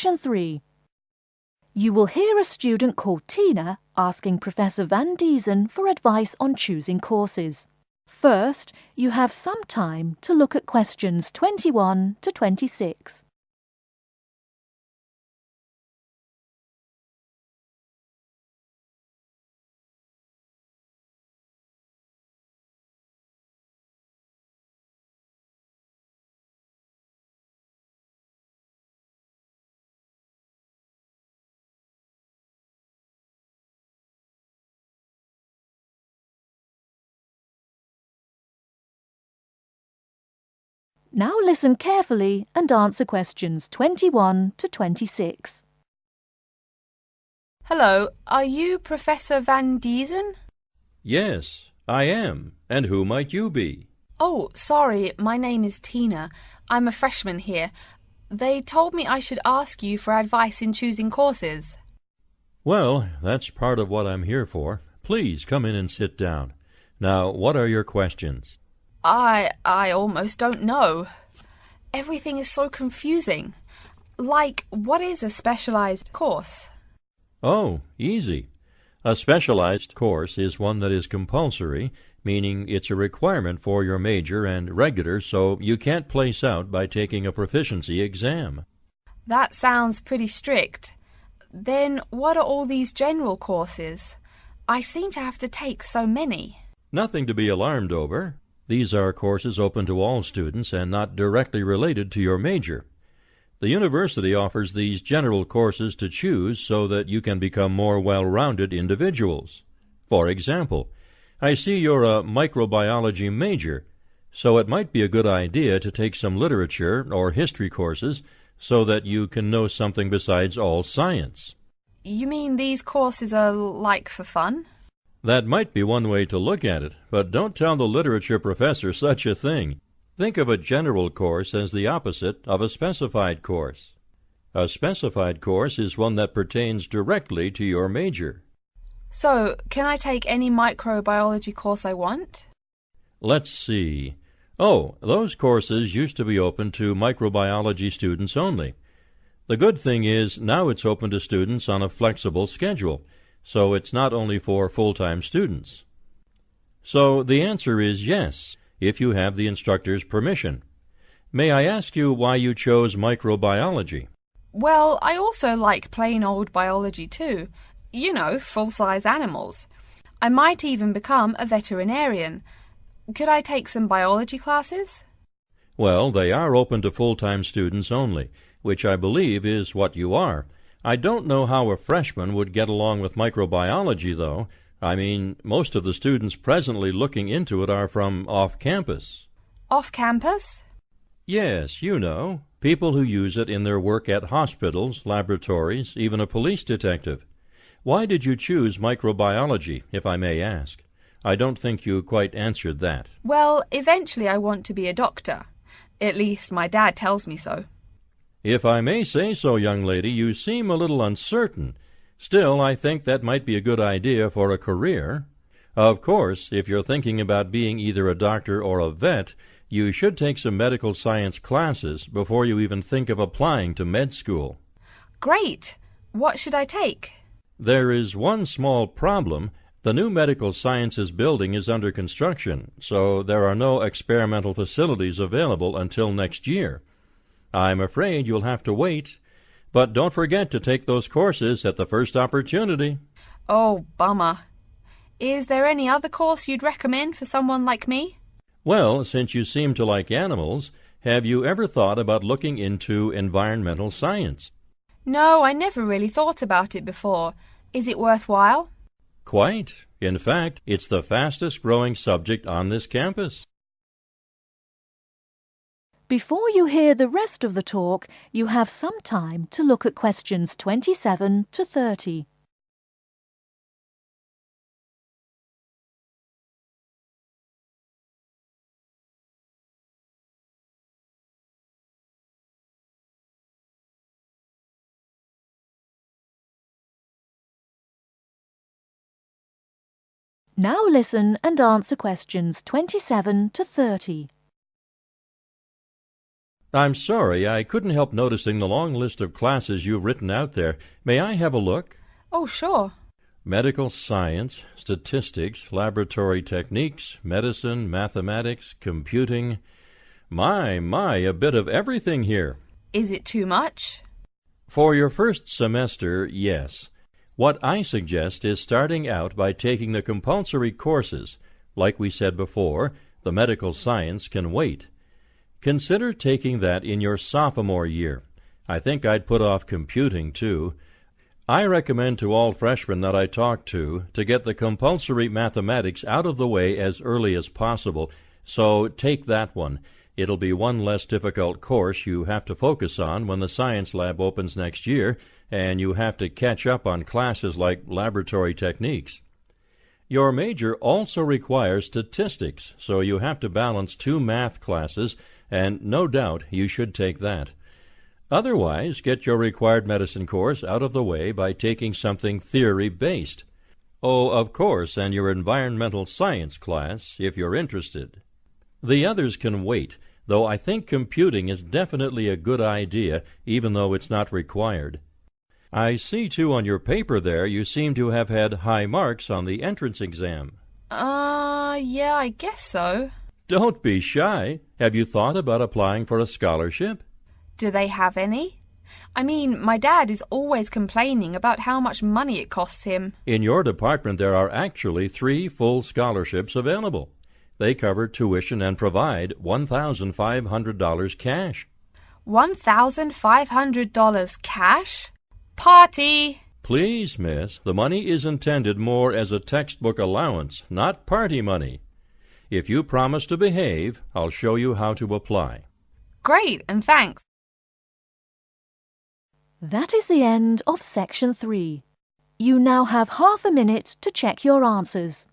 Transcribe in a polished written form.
Question 3. You will hear a student called Tina asking Professor Van Diesen for advice on choosing courses. First, you have some time to look at questions 21 to 26. Now listen carefully and answer questions 21 to 26. Hello, are you Professor Van Diesen? Yes, I am. And who might you be? Oh, sorry, my name is Tina. I'm a freshman here. They told me I should ask you for advice in choosing courses. Well, that's part of what I'm here for. Please come in and sit down. Now, what are your questions? I almost don't know. Everything is so confusing. Like, what is a specialized course? Oh, easy. A specialized course is one that is compulsory, meaning it's a requirement for your major and regular, so you can't place out by taking a proficiency exam. That sounds pretty strict. Then what are all these general courses? I seem to have to take so many. Nothing to be alarmed over. These are courses open to all students and not directly related to your major. The university offers these general courses to choose so that you can become more well-rounded individuals. For example, I see you're a microbiology major, so it might be a good idea to take some literature or history courses so that you can know something besides all science. You mean these courses are like for fun? That might be one way to look at it, but don't tell the literature professor such a thing. Think of a general course as the opposite of a specified course. A specified course is one that pertains directly to your major. So, can I take any microbiology course I want? Let's see. Oh, those courses used to be open to microbiology students only. The good thing is now it's open to students on a flexible schedule, so it's not only for full-time students. So the answer is yes, if you have the instructor's permission. May I ask you why you chose microbiology? Well, I also like plain old biology too. You know, full-size animals. I might even become a veterinarian. Could I take some biology classes? Well, they are open to full-time students only, which I believe is what you are. I don't know how a freshman would get along with microbiology, though. I mean, most of the students presently looking into it are from off-campus. Off-campus? Yes, you know, people who use it in their work at hospitals, laboratories, even a police detective. Why did you choose microbiology, if I may ask? I don't think you quite answered that. Well, eventually I want to be a doctor. At least my dad tells me so. If I may say so, young lady, you seem a little uncertain. Still, I think that might be a good idea for a career. Of course, if you're thinking about being either a doctor or a vet, you should take some medical science classes before you even think of applying to med school. Great! What should I take? There is one small problem. The new medical sciences building is under construction, so there are no experimental facilities available until next year. I'm afraid you'll have to wait, but don't forget to take those courses at the first opportunity. Oh, bummer. Is there any other course you'd recommend for someone like me? Well, since you seem to like animals, have you ever thought about looking into environmental science? No, I never really thought about it before. Is it worthwhile? Quite. In fact, it's the fastest growing subject on this campus. Before you hear the rest of the talk, you have some time to look at questions 27 to 30. Now listen and answer questions 27 to 30. I'm sorry, I couldn't help noticing the long list of classes you've written out there. May I have a look? Oh, sure. Medical science, statistics, laboratory techniques, medicine, mathematics, computing. My, a bit of everything here. Is it too much? For your first semester, yes. What I suggest is starting out by taking the compulsory courses. Like we said before, the medical science can wait. Consider taking that in your sophomore year. I think I'd put off computing, too. I recommend to all freshmen that I talk to get the compulsory mathematics out of the way as early as possible, so take that one. It'll be one less difficult course you have to focus on when the science lab opens next year, and you have to catch up on classes like laboratory techniques. Your major also requires statistics, so you have to balance 2 math classes, and no doubt you should take that. Otherwise, get your required medicine course out of the way by taking something theory-based. Oh, of course, and your environmental science class, if you're interested. The others can wait, though I think computing is definitely a good idea, even though it's not required. I see, too, on your paper there you seem to have had high marks on the entrance exam. Yeah, I guess so. Don't be shy. Have you thought about applying for a scholarship? Do they have any? I mean, my dad is always complaining about how much money it costs him. In your department there are actually 3 full scholarships available. They cover tuition and provide $1,500 cash. $1,500 cash? Party! Please, miss, the money is intended more as a textbook allowance, not party money. If you promise to behave, I'll show you how to apply. Great, and thanks. That is the end of Section 3. You now have half a minute to check your answers.